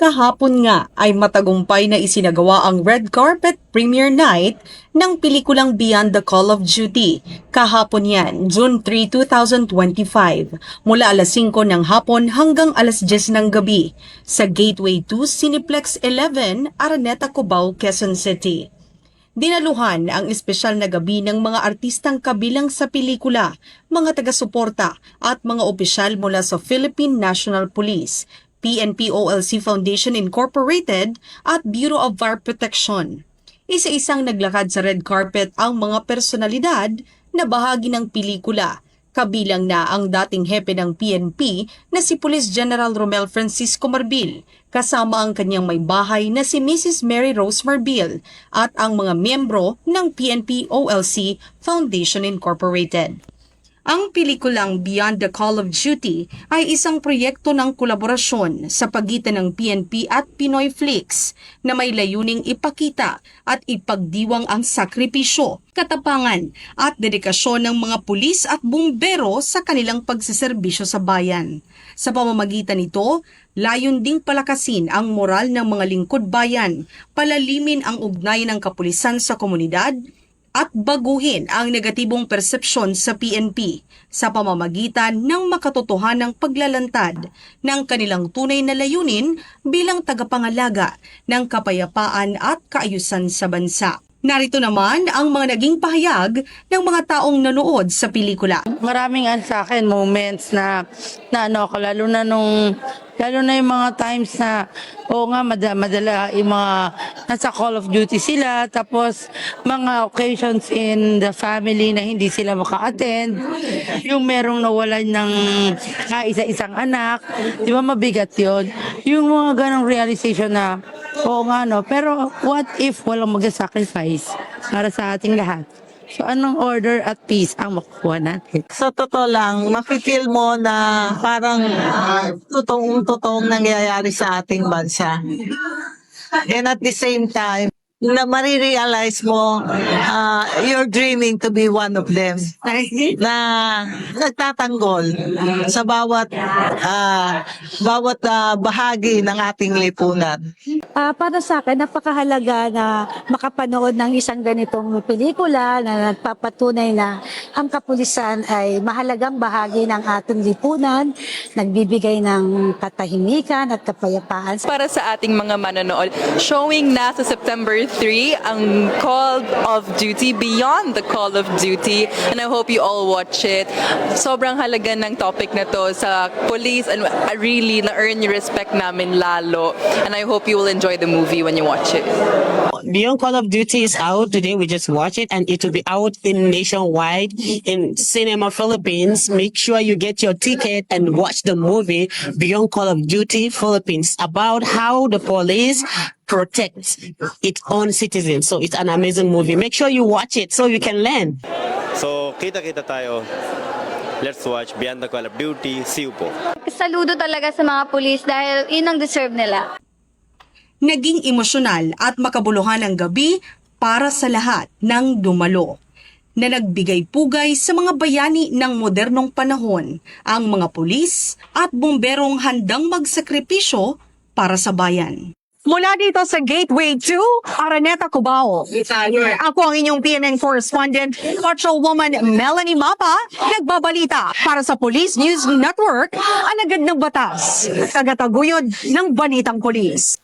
Kahapon nga ay matagumpay na isinagawa ang red carpet premiere night ng pelikulang Beyond the Call of Duty. Kahapon yan, June 3, 2025, mula alas 5 ng hapon hanggang alas 10 ng gabi sa Gateway 2 Cineplex 11, Araneta, Cubao, Quezon City. Dinaluhan ang espesyal na gabi ng mga artistang kabilang sa pelikula, mga taga-suporta at mga opisyal mula sa Philippine National Police, PNP OLC Foundation Incorporated at Bureau of Fire Protection. Isa-isang naglakad sa red carpet ang mga personalidad na bahagi ng pelikula, kabilang na ang dating hepe ng PNP na si Police General Romel Francisco Marbil, kasama ang kanyang may bahay na si Mrs. Mary Rose Marbil at ang mga miyembro ng PNP OLC Foundation Incorporated. Ang pelikulang Beyond the Call of Duty ay isang proyekto ng kolaborasyon sa pagitan ng PNP at Pinoy Flix na may layuning ipakita at ipagdiwang ang sakripisyo, katapangan at dedikasyon ng mga pulis at bumbero sa kanilang pagseserbisyo sa bayan. Sa pamamagitan nito, layon ding palakasin ang moral ng mga lingkod bayan, palalimin ang ugnayan ng kapulisan sa komunidad, at baguhin ang negatibong persepsyon sa PNP sa pamamagitan ng makatotohanang paglalantad ng kanilang tunay na layunin bilang tagapangalaga ng kapayapaan at kaayusan sa bansa. Narito naman ang mga naging pahayag ng mga taong nanood sa pelikula. Maraming sa akin moments na ano ko, lalo na yung mga times na madala yung mga nasa Call of Duty sila, tapos mga occasions in the family na hindi sila maka-attend, yung merong nawalan ng isa-isang anak, di ba mabigat yun? Yung mga ganong realization na pero what if walang mag-sacrifice para sa ating lahat? So, anong order at peace ang makukuha natin? Sa totoo lang, makikil mo na parang totoong nangyayari sa ating bansa. And at the same time, na marirealize mo, you're dreaming to be one of them. Na nagtatanggol sa bawat bahagi ng ating lipunan. Para sa akin, napakahalaga na makapanood ng isang ganitong pelikula na nagpapatunay na ang kapulisan ay mahalagang bahagi ng ating lipunan, nagbibigay ng katahimikan at kapayapaan. Para sa ating mga manonood, showing na sa September 3 ang Call of Duty, Beyond the Call of Duty, and I hope you all watch it. Sobrang halaga ng topic na to sa police and really na-earn yung respect namin lalo, and I hope you will enjoy the movie when you watch it. Beyond Call of Duty is out today. We just watch it, and it will be out in nationwide in Cinema Philippines. Make sure you get your ticket and watch the movie Beyond Call of Duty Philippines, about how the police protects its own citizens. So it's an amazing movie. Make sure you watch it so you can learn. So kita-kita tayo. Let's watch Beyond the Call of Duty. See you po. Saludo talaga sa mga pulis dahil yun ang deserve nila. Naging emosyonal at makabuluhan ang gabi para sa lahat ng dumalo, na nagbigay pugay sa mga bayani ng modernong panahon, ang mga pulis at bomberong handang magsakripisyo para sa bayan. Mula dito sa Gateway 2, Araneta, Cubao. Ako ang inyong PNN correspondent, Patrolwoman Melanie Mapa, nagbabalita para sa Police News Network, alagad ng batas, tagataguyod ng Balitang Pulis.